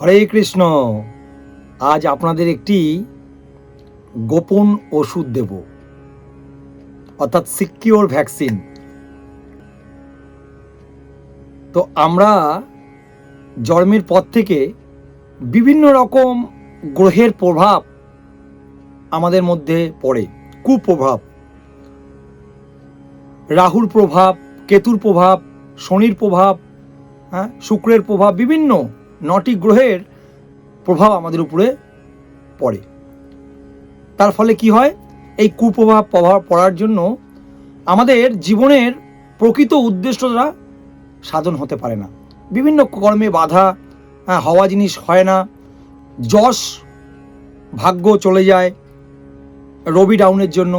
হরে কৃষ্ণ। আজ আপনাদের একটি গোপন ওষুধ দেব, অর্থাৎ সিকিউর ভ্যাকসিন। তো আমরা জন্মের পর থেকে বিভিন্ন রকম গ্রহের প্রভাব আমাদের মধ্যে পড়ে, কুপ্রভাব। রাহুর প্রভাব, কেতুর প্রভাব, শনির প্রভাব, শুক্রের প্রভাব, বিভিন্ন 9টি গ্রহের প্রভাব আমাদের উপরে পড়ে। তার ফলে কি হয়, এই কুপ্রভাব পড়ার জন্য আমাদের জীবনের প্রকৃত উদ্দেশ্যটা সাধন হতে পারে না। বিভিন্ন কর্মে বাধা, হওয়া জিনিস হয় না, যশ ভাগ্য চলে যায় রবি ডাউনের জন্য।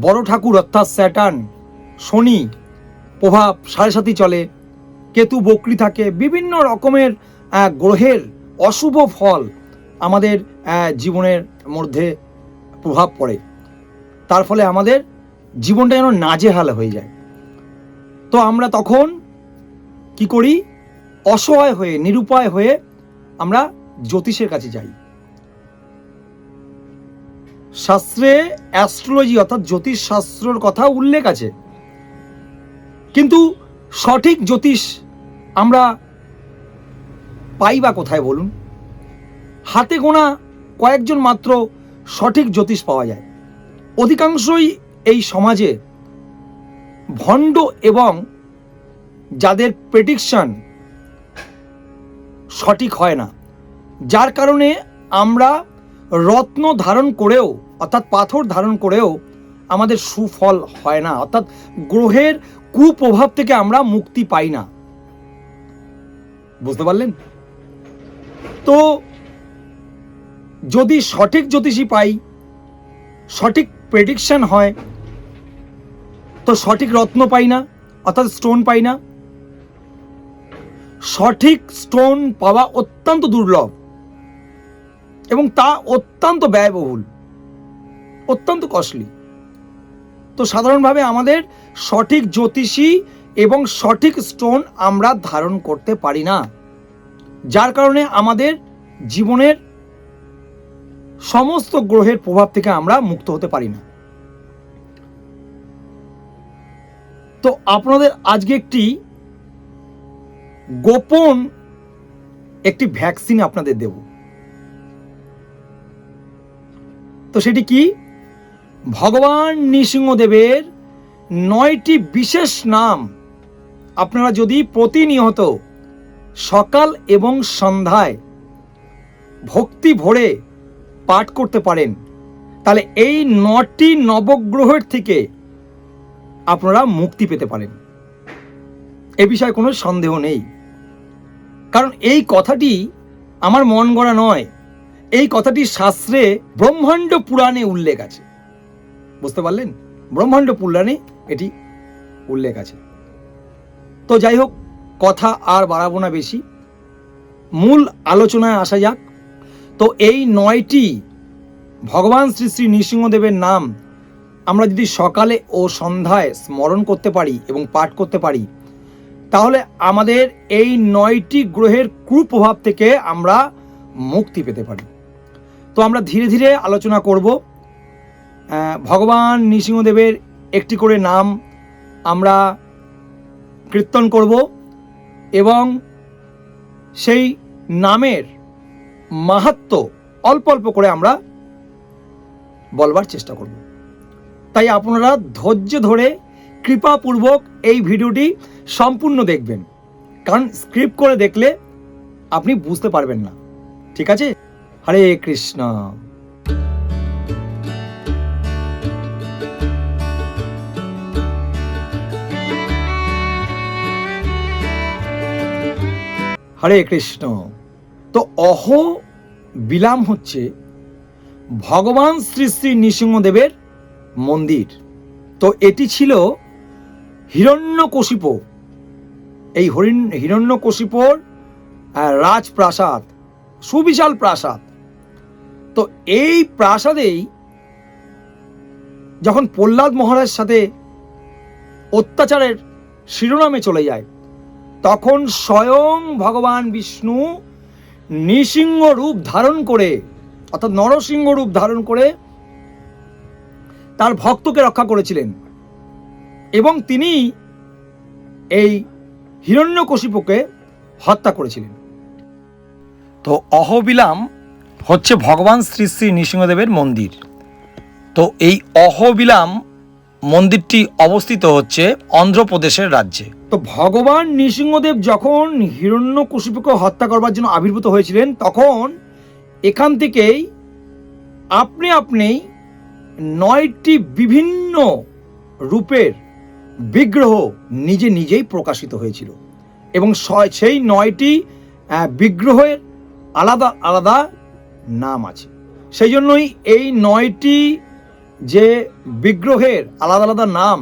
বড় ঠাকুর অর্থাৎ স্যাটার্ন, শনি প্রভাব 7.5 চলে, কেতু বক্রী থাকে, বিভিন্ন রকমের গ্রহের অশুভ ফল আমাদের জীবনের মধ্যে প্রভাব পড়ে। তার ফলে আমাদের জীবনটা যেন নাজেহাল হয়ে যায়। তো আমরা তখন কি করি, অসহায় হয়ে, নিরুপায় হয়ে আমরা জ্যোতিষের কাছে যাই। শাস্ত্রে অ্যাস্ট্রোলজি অর্থাৎ জ্যোতিষ শাস্ত্রের কথা উল্লেখ আছে, কিন্তু সঠিক জ্যোতিষ আমরা পাই বা কোথায় বলুন? হাতে গোনা কয়েকজন মাত্র সঠিক জ্যোতিষ পাওয়া যায়। অধিকাংশই এই সমাজে ভণ্ড এবং যাদের প্রেডিকশন সঠিক হয় না, যার কারণে আমরা রত্ন ধারণ করেও অর্থাৎ পাথর ধারণ করেও আমাদের সুফল হয় না, অর্থাৎ গ্রহের কুপ্রভাব থেকে আমরা মুক্তি পাই না। বুঝতে পারলেন? তো যদি সঠিক জ্যোতিষী পাই, সঠিক প্রেডিকশন হয়, তো সঠিক রত্ন পাই না, অর্থাৎ স্টোন পাই না। সঠিক স্টোন পাওয়া অত্যন্ত দুর্লভ এবং তা অত্যন্ত ব্যয়বহুল, অত্যন্ত কস্টলি। তো সাধারণভাবে আমাদের সঠিক জ্যোতিষী এবং সঠিক স্টোন আমরা ধারণ করতে পারি না, যার কারণে আমাদের জীবনের সমস্ত গ্রহের প্রভাব থেকে আমরা মুক্ত হতে পারি না। তো আপনাদের আজকে একটি গোপন একটি ভ্যাকসিন আপনাদের দেব। তো সেটি কি? ভগবান নৃসিংহদেবের 9টি বিশেষ নাম আপনারা যদি প্রতিনিয়ত সকাল এবং সন্ধ্যায় ভক্তি ভরে পাঠ করতে পারেন, তাহলে এই 9টি নবগ্রহের থেকে আপনারা মুক্তি পেতে পারেন। এ বিষয়ে কোনো সন্দেহ নেই, কারণ এই কথাটি আমার মন গড়া নয়, এই কথাটি শাস্ত্রে ব্রহ্মাণ্ড পুরাণে উল্লেখ আছে। বুঝতে পারলেন? ব্রহ্মাণ্ড পুরাণে এটি উল্লেখ আছে। তো যাই হোক, কথা আর বাড়াবো না বেশি, মূল আলোচনায় আসা যাক। তো এই 9টি ভগবান শ্রী শ্রী নৃসিংহদেবের নাম আমরা যদি সকালে ও সন্ধ্যায় স্মরণ করতে পারি এবং পাঠ করতে পারি, তাহলে আমাদের এই 9টি গ্রহের কুপ্রভাব থেকে আমরা মুক্তি পেতে পারি। তো আমরা ধীরে ধীরে আলোচনা করব। ভগবান নৃসিংহদেবের একটি করে নাম আমরা কীর্তন করব এবং সেই নামের মাহাত্ম্য অল্প অল্প করে আমরা বলবার চেষ্টা করব। তাই আপনারা ধৈর্য ধরে কৃপাপূর্বক এই ভিডিওটি সম্পূর্ণ দেখবেন, কারণ স্ক্রিপ্ট করে দেখলে আপনি বুঝতে পারবেন না। ঠিক আছে? হরে কৃষ্ণ। হরে কৃষ্ণ। তো বিলাম হচ্ছে ভগবান শ্রী শ্রী নৃসিংহদেবের মন্দির। তো এটি ছিল হিরণ্যকশিপু, এই হিরণ্যকশিপুর রাজপ্রাসাদ, সুবিশাল প্রাসাদ। তো এই প্রাসাদেই যখন প্রহ্লাদ মহারাজ সাথে অত্যাচারের শিরোনামে চলে যায়, তখন স্বয়ং ভগবান বিষ্ণু নৃসিংহ রূপ ধারণ করে, অর্থাৎ নরসিংহ রূপ ধারণ করে তার ভক্তকে রক্ষা করেছিলেন, এবং তিনি এই হিরণ্যকশিপুকে হত্যা করেছিলেন। তো অহোবিলাম হচ্ছে ভগবান শ্রী শ্রী নৃসিংহদেবের মন্দির। তো এই অহোবিলাম মন্দিরটি অবস্থিত হচ্ছে অন্ধ্রপ্রদেশের রাজ্যে। তো ভগবান নৃসিংহদেব যখন হিরণ্যকশিপুকে হত্যা করবার জন্য আবির্ভূত হয়েছিলেন, তখন এখান থেকেই আপনি 9টি বিভিন্ন রূপের বিগ্রহ নিজে নিজেই প্রকাশিত হয়েছিল, এবং সেই 9টি বিগ্রহের আলাদা আলাদা নাম আছে। সেই জন্যই এই 9টি যে বিগ্রহের আলাদা আলাদা নাম,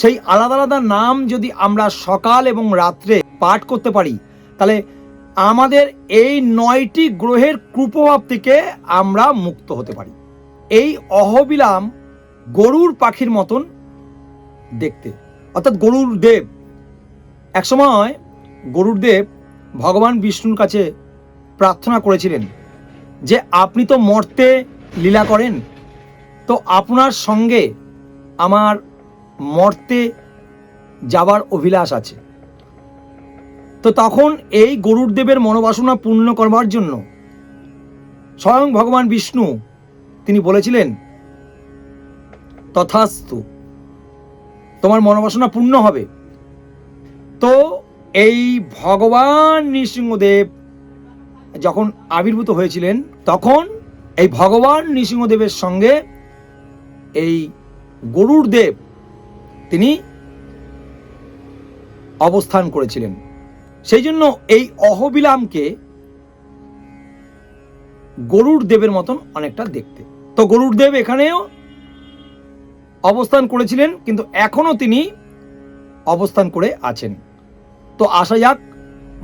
সেই আলাদা আলাদা নাম যদি আমরা সকাল এবং রাত্রে পাঠ করতে পারি, তাহলে আমাদের এই 9টি গ্রহের কুপ্রভাব থেকে আমরা মুক্ত হতে পারি। এই অহোবিলাম গরুর পাখির মতন দেখতে, অর্থাৎ গরুর দেব। একসময় গরুর দেব ভগবান বিষ্ণুর কাছে প্রার্থনা করেছিলেন যে আপনি তো মর্তে লীলা করেন, তো আপনার সঙ্গে আমার মর্তে যাবার অভিলাষ আছে। তো তখন এই গরুর দেবের মনোবাসনা পূর্ণ করবার জন্য স্বয়ং ভগবান বিষ্ণু তিনি বলেছিলেন, তথাস্তু, তোমার মনোবাসনা পূর্ণ হবে। তো এই ভগবান নৃসিংহদেব যখন আবির্ভূত হয়েছিলেন, তখন এই ভগবান নৃসিংহদেবের সঙ্গে এই গরুর দেব তিনি অবস্থান করেছিলেন। সেই জন্য এই অহোবিলামকে গরুর দেবের মতন অনেকটা দেখতে। তো গরুর দেব এখানেও অবস্থান করেছিলেন, কিন্তু এখনো তিনি অবস্থান করে আছেন। তো আসা যাক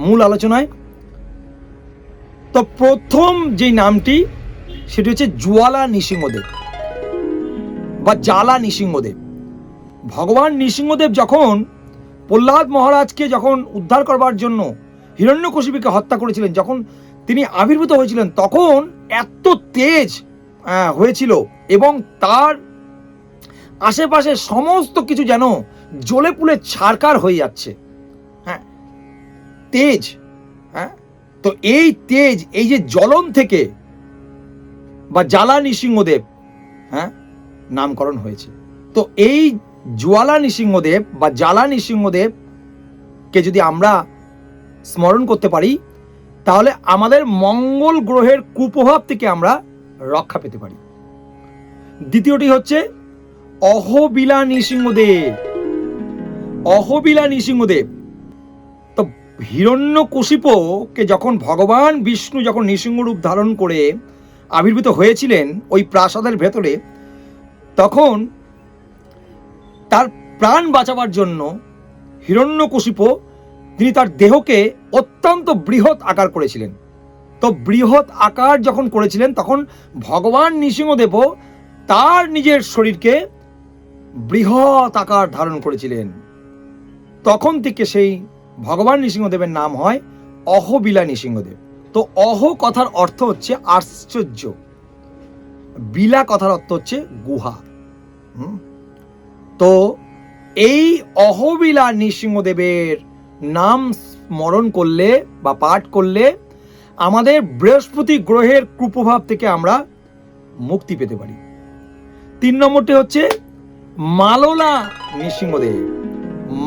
মূল আলোচনায়। তো প্রথম যে নামটি সেটি হচ্ছে জ্বালা নৃসিংহদেব বা জ্বালা নৃসিংহদেব। ভগবান নৃসিংহদেব যখন প্রহ্লাদ মহারাজকে যখন উদ্ধার করবার জন্য হিরণ্যকশিপুকে হত্যা করেছিলেন, যখন তিনি আবির্ভূত হয়েছিলেন, তখন এত তেজ হয়েছিল এবং তার আশেপাশে সমস্ত কিছু যেন জ্বলে পুড়ে ছারকার হয়ে যাচ্ছে। হ্যাঁ, তেজ। হ্যাঁ, তো এই তেজ, এই যে জ্বলন থেকে বা জ্বালা নৃসিংহদেব নামকরণ হয়েছে। তো এই জ্বালা নৃসিংহদেব বা জ্বালা নৃসিংহদেবকে যদি আমরা স্মরণ করতে পারি, তাহলে আমাদের মঙ্গল গ্রহের কুপ্রভাব থেকে আমরা রক্ষা পেতে পারি। দ্বিতীয়টি হচ্ছে অহোবিলা নৃসিংহদেব। অহোবিলা নৃসিংহদেব, তো হিরণ্যকশিপুকে যখন ভগবান বিষ্ণু যখন নৃসিংহ রূপ ধারণ করে আবির্ভূত হয়েছিলেন ওই প্রাসাদের ভেতরে, তখন তার প্রাণ বাঁচাবার জন্য হিরণ্যকশিপু তিনি তার দেহকে অত্যন্ত বৃহৎ আকার করেছিলেন। তো বৃহৎ আকার যখন করেছিলেন, তখন ভগবান নৃসিংহদেবও তার নিজের শরীরকে বৃহৎ আকার ধারণ করেছিলেন। তখন থেকে সেই ভগবান নৃসিংহদেবের নাম হয় অহোবিলা নৃসিংহদেব। তো অহ কথার অর্থ হচ্ছে আশ্চর্য, বিলা কথার অর্থ হচ্ছে গুহা। তো এই অহোবিলা নৃসিংহদেবের নাম স্মরণ করলে বা পাঠ করলে আমাদের বৃহস্পতি গ্রহের কুপ্রভাব থেকে আমরা মুক্তি পেতে পারি। 3 নম্বরটি হচ্ছে মালোলা নৃসিংহদেব।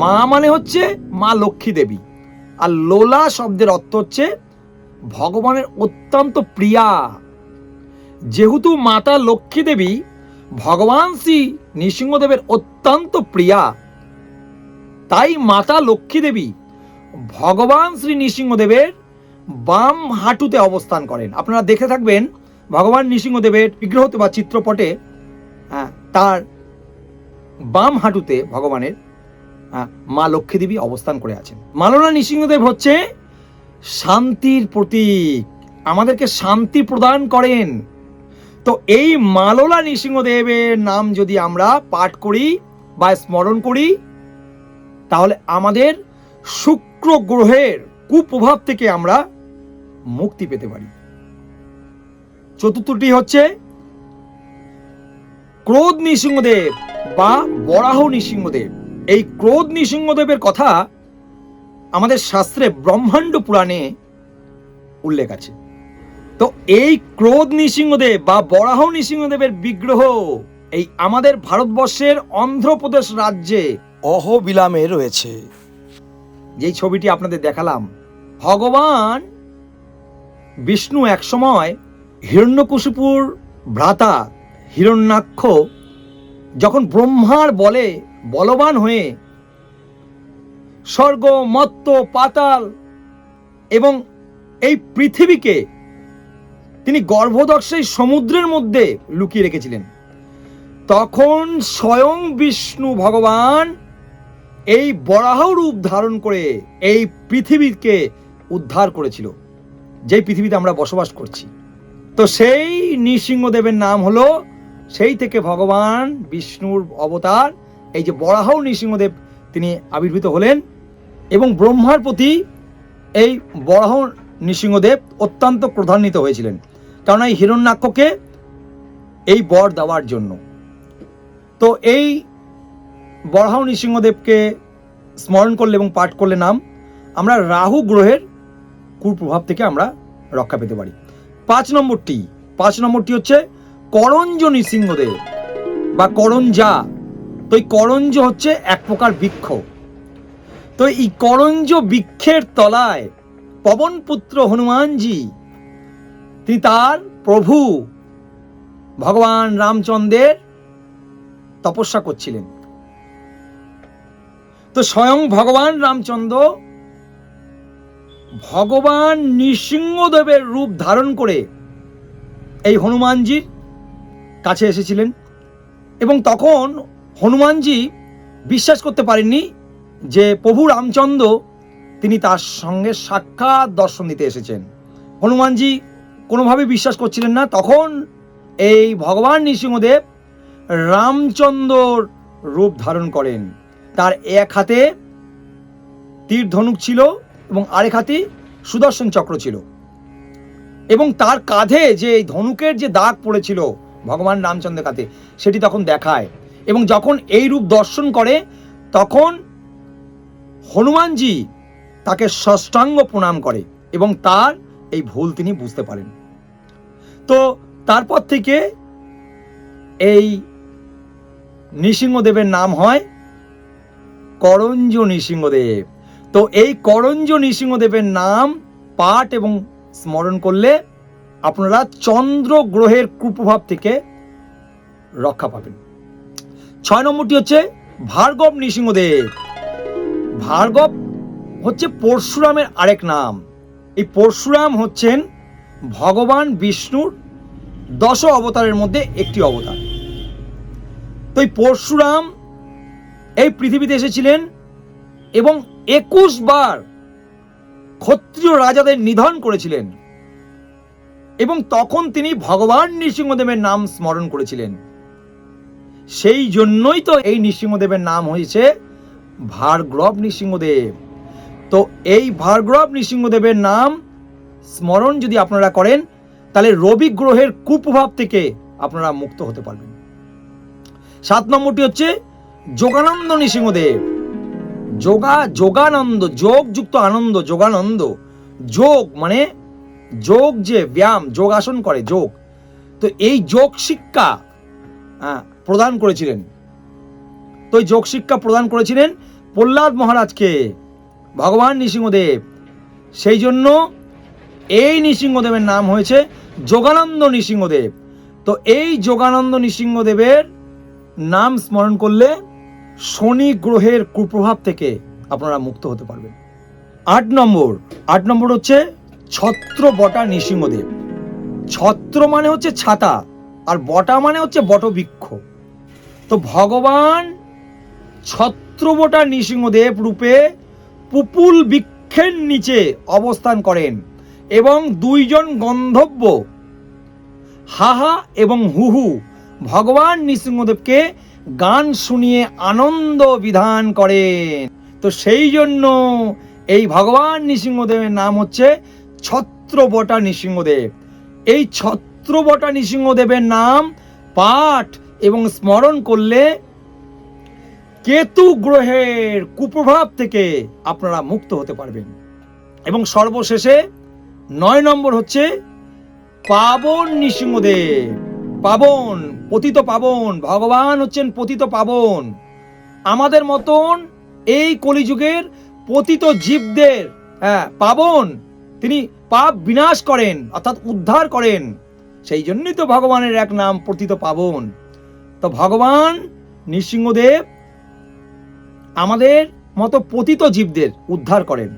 মা মানে হচ্ছে মা লক্ষ্মী দেবী, আর লোলা শব্দের অর্থ হচ্ছে ভগবানের অত্যন্ত প্রিয়া। যেহেতু মাতা লক্ষ্মী দেবী ভগবান শ্রী নৃসিংহদেবের অত্যন্ত প্রিয়া, তাই মাতা লক্ষ্মী দেবী ভগবান শ্রী নৃসিংহদেবের বাম হাঁটুতে অবস্থান করেন। আপনারা দেখে থাকবেন ভগবান নৃসিংহদেবের বিগ্রহতে বা চিত্রপটে তার বাম হাঁটুতে ভগবানের মা লক্ষ্মী দেবী অবস্থান করে আছেন। মালোলা নৃসিংহদেব হচ্ছে শান্তির প্রতীক, আমাদেরকে শান্তি প্রদান করেন। তো এই মালোলা নৃসিংহদেবের নাম যদি আমরা পাঠ করি বা স্মরণ করি, তাহলে আমাদের শুক্র গ্রহের কুপ্রভাব থেকে আমরা মুক্তি পেতে পারি। চতুর্থটি হচ্ছে ক্রোধ নৃসিংহদেব বা বরাহ নৃসিংহদেব। এই ক্রোধ নৃসিংহদেবের কথা আমাদের শাস্ত্রে ব্রহ্মাণ্ড পুরাণে উল্লেখ আছে। তো এই ক্রোধ নৃসিংহদেব বা বরাহ নৃসিংহদেবের বিগ্রহ এই আমাদের ভারতবর্ষের অন্ধ্রপ্রদেশ রাজ্যে অহোবিলামে রয়েছে। যেই ছবিটি আপনাদের দেখালাম, ভগবান বিষ্ণু একসময় হিরণ্যকশিপুর ভ্রাতা হিরণ্যাক্ষ যখন ব্রহ্মার বলে বলবান হয়ে স্বর্গ, মর্ত্য, পাতাল এবং এই পৃথিবীকে তিনি গর্ভদর্শী সমুদ্রের মধ্যে লুকিয়ে রেখেছিলেন, তখন স্বয়ং বিষ্ণু ভগবান এই বরাহ রূপ ধারণ করে এই পৃথিবীকে উদ্ধার করেছিল, যেই পৃথিবীতে আমরা বসবাস করছি। তো সেই নৃসিংহদেবের নাম হলো, সেই থেকে ভগবান বিষ্ণুর অবতার এই যে বরাহ নৃসিংহদেব তিনি আবির্ভূত হলেন। এবং ব্রহ্মার প্রতি এই বরাহ নৃসিংহদেব অত্যন্ত ক্রোধান্বিত হয়েছিলেন, কারণ এই হিরণ্যাক্ষকে এই বর দেওয়ার জন্য। তো এই বরাহ নৃসিংহদেবকে স্মরণ করলে এবং পাঠ করলে নাম, আমরা রাহু গ্রহের কুপ্রভাব থেকে আমরা রক্ষা পেতে পারি। 5 নম্বরটি হচ্ছে করঞ্জ নৃসিংহদেব বা করঞ্জা। তো এই করঞ্জ হচ্ছে এক প্রকার বৃক্ষ। তো এই করঞ্জ বৃক্ষের তলায় পবনপুত্র হনুমানজি তিনি তার প্রভু ভগবান রামচন্দ্রের তপস্যা করছিলেন। তো স্বয়ং ভগবান রামচন্দ্র ভগবান নৃসিংহদেবের রূপ ধারণ করে এই হনুমানজির কাছে এসেছিলেন, এবং তখন হনুমানজি বিশ্বাস করতে পারেননি যে প্রভু রামচন্দ্র তিনি তার সঙ্গে সাক্ষাৎ দর্শন দিতে এসেছেন। হনুমানজি কোনোভাবে বিশ্বাস করছিলেন না। তখন এই ভগবান নৃসিংহদেব রামচন্দ্রর রূপ ধারণ করেন। তার এক হাতে তীর ধনুক ছিল এবং আরেক হাতে সুদর্শন চক্র ছিল, এবং তার কাঁধে যে ধনুকের যে দাগ পড়েছিল ভগবান রামচন্দ্রের কাঁধে, সেটি তখন দেখায়। এবং যখন এই রূপ দর্শন করে তখন হনুমানজি তাকে ষষ্ঠাঙ্গ প্রণাম করে এবং তার এই ভুল তিনি বুঝতে পারেন। তো তারপর থেকে এই নৃসিংহদেবের নাম হয় করঞ্জ নৃসিংহদেব। তো এই করঞ্জ নৃসিংহদেবের নাম পাঠ এবং স্মরণ করলে আপনারা চন্দ্র গ্রহের কুপ্রভাব থেকে রক্ষা পাবেন। 6 নম্বরটি হচ্ছে ভার্গব নৃসিংহদেব। ভার্গব হচ্ছে পরশুরামের আরেক নাম। এই পরশুরাম হচ্ছেন ভগবান বিষ্ণুর 10 অবতারের মধ্যে একটি অবতার। তো এই পরশুরাম এই পৃথিবীতে এসেছিলেন এবং 21 বার ক্ষত্রিয় রাজাদের নিধন করেছিলেন, এবং তখন তিনি ভগবান নৃসিংহদেবের নাম স্মরণ করেছিলেন। সেই জন্যই তো এই নৃসিংহদেবের নাম হয়েছে ভার্গব নৃসিংহদেব। তো এই ভার্গব নৃসিংহদেবের নাম স্মরণ যদি আপনারা করেন, তাহলে রবি গ্রহের কুপ্রভাব থেকে আপনারা মুক্ত হতে পারবেন। 7 নম্বরটি হচ্ছে যোগানন্দ নৃসিংহদেব। যোগানন্দ, যোগ যুক্ত আনন্দ, যোগানন্দ। যোগ মানে যোগ, যে ব্যায়াম, যোগাসন করে যোগ। তো এই যোগ শিক্ষা প্রদান করেছিলেন। তো এই যোগ শিক্ষা প্রদান করেছিলেন প্রহ্লাদ মহারাজকে ভগবান নৃসিংহদেব। সেই জন্য এই নৃসিংহদেবের নাম হয়েছে যোগানন্দ নৃসিংহদেব। তো এই যোগানন্দ নৃসিংহদেবের নাম স্মরণ করলে শনি গ্রহের কুপ্রভাব থেকে আপনারা মুক্ত হতে পারবেন। 8 নম্বর হচ্ছে ছত্রবটা নৃসিংহদেব। ছত্র মানে হচ্ছে ছাতা, আর বটা মানে হচ্ছে বটবৃক্ষ। তো ভগবান ছত্রবটা নৃসিংহদেব রূপে পুপুল বৃক্ষের নিচে অবস্থান করেন, এবং 2 জন গন্ধর্ব হাহা এবং হুহু ভগবান নৃসিংহদেবকে গান শুনিয়ে আনন্দ বিধান করেন। তো সেই জন্য এই ভগবান নৃসিংহদেবের নাম হচ্ছে ছত্র ছত্রবটা নৃসিংহদেব। এই ছত্রবটা নৃসিংহদেবের নাম পাঠ এবং স্মরণ করলে কেতু গ্রহের কুপ্রভাব থেকে আপনারা মুক্ত হতে পারবেন। এবং সর্বশেষে 9 নম্বর হচ্ছে পাবন নৃসিংহদেব। পাবন, পতিত পাবন, ভগবান হচ্ছেন পতিত পাবন। আমাদের মতন এই কলিযুগের পতিত জীবদের পাবন, তিনি পাপ বিনাশ করেন অর্থাৎ উদ্ধার করেন। সেই জন্যই তো ভগবানের এক নাম পতিত পাবন। তো ভগবান নৃসিংহদেব আমাদের মতো পতিত জীবদের উদ্ধার করেন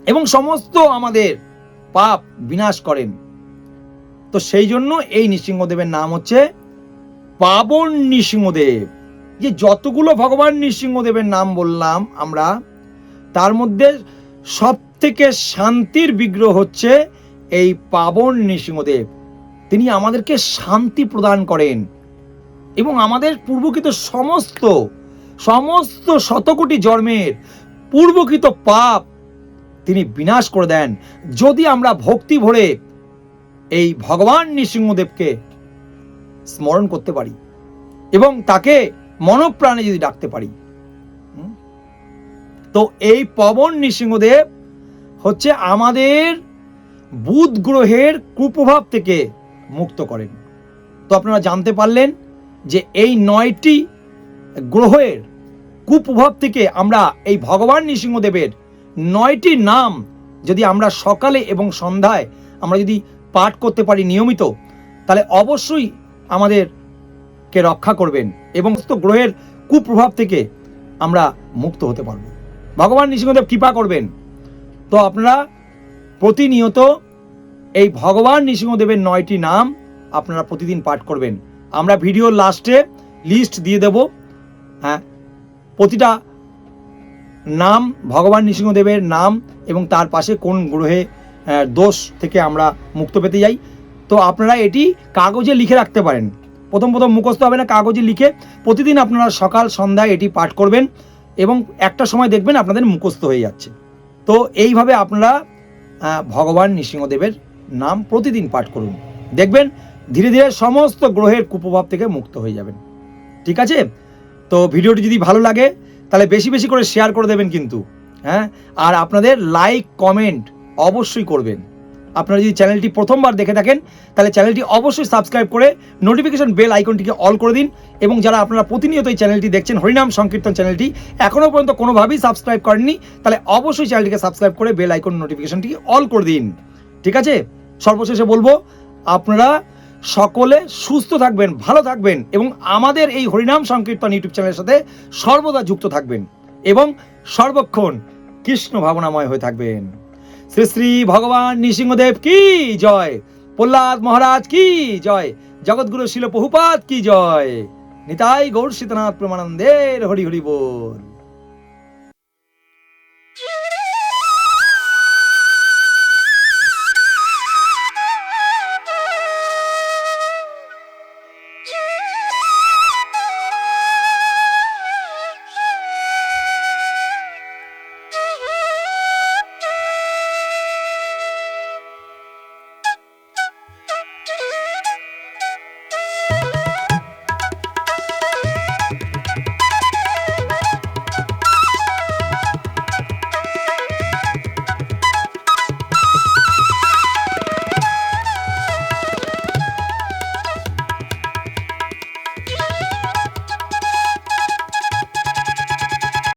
এবং সমস্ত আমাদের পাপ বিনাশ করেন। তো সেই জন্য এই নৃসিংহদেবের নাম হচ্ছে পাবন নৃসিংহদেব। যে যতগুলো ভগবান নৃসিংহদেবের নাম বললাম আমরা, তার মধ্যে সব থেকে শান্তির বিগ্রহ হচ্ছে এই পাবন নৃসিংহদেব। তিনি আমাদেরকে শান্তি প্রদান করেন এবং আমাদের পূর্বকৃত সমস্ত শতকোটি জন্মের পূর্বকৃত পাপ তিনি বিনাশ করে দেন, যদি আমরা ভক্তি ভরে এই ভগবান নৃসিংহদেবকে স্মরণ করতে পারি এবং তাকে মনপ্রাণে যদি ডাকতে পারি। তো এই পাবন নৃসিংহদেব হচ্ছে আমাদের বুধ গ্রহের কুপ্রভাব থেকে মুক্ত করেন। তো আপনারা জানতে পারলেন যে এই 9টি গ্রহের কুপ্রভাব থেকে আমরা এই ভগবান নৃসিংহদেবের 9টি নাম যদি আমরা সকালে এবং সন্ধ্যায় আমরা যদি পাঠ করতে পারি নিয়মিত, তাহলে অবশ্যই আমাদেরকে রক্ষা করবেন এবং সমস্ত গ্রহের কুপ্রভাব থেকে আমরা মুক্ত হতে পারব। ভগবান নৃসিংহদেব কৃপা করবেন। তো আপনারা প্রতিনিয়ত এই ভগবান নৃসিংহদেবের 9টি নাম আপনারা প্রতিদিন পাঠ করবেন। আমরা ভিডিওর লাস্টে লিস্ট দিয়ে দেব। প্রতিটা নাম, ভগবান নৃসিংহদেবের নাম এবং তার পাশে কোন গ্রহে দোষ থেকে আমরা মুক্ত পেতে যাই। তো আপনারা এটি কাগজে লিখে রাখতে পারেন। প্রথম মুখস্থ হবে না, কাগজে লিখে প্রতিদিন আপনারা সকাল সন্ধ্যায় এটি পাঠ করবেন এবং একটা সময় দেখবেন আপনাদের মুখস্থ হয়ে যাচ্ছে। তো এইভাবে আপনারা ভগবান নৃসিংহদেবের নাম প্রতিদিন পাঠ করুন, দেখবেন ধীরে ধীরে সমস্ত গ্রহের কুপ্রভাব থেকে মুক্ত হয়ে যাবেন। ঠিক আছে? তো ভিডিওটি যদি ভালো লাগে তাহলে বেশি বেশি করে শেয়ার করে দেবেন কিন্তু, আর আপনাদের লাইক কমেন্ট অবশ্যই করবেন। আপনারা যদি চ্যানেলটি প্রথমবার দেখে থাকেন তাহলে চ্যানেলটি অবশ্যই সাবস্ক্রাইব করে নোটিফিকেশন বেল আইকনটিকে অল করে দিন। এবং যারা আপনারা প্রতিনিয়ত এই চ্যানেলটি দেখছেন, হরিনাম সংকীর্তন চ্যানেলটি এখনও পর্যন্ত কোনোভাবেই সাবস্ক্রাইব করেননি, তাহলে অবশ্যই চ্যানেলটিকে সাবস্ক্রাইব করে বেল আইকন নোটিফিকেশনটি অল করে দিন। ঠিক আছে? সর্বশেষে বলবো, আপনারা সকলে সুস্থ থাকবেন, ভালো থাকবেন এবং আমাদের এই হরিনাম সংকীর্তন ইউটিউব চ্যানেলের সাথে সর্বদা যুক্ত থাকবেন এবং সর্বক্ষণ কৃষ্ণ ভাবনাময় হয়ে থাকবেন। শ্রী শ্রী ভগবান নৃসিংহদেব কি জয়, প্রহ্লাদ মহারাজ কি জয়, জগৎগুরু শিল প্রভুপাদ কি জয়, নিতাই গৌর সীতানাথ প্রেমানন্দের হরি হরি বল।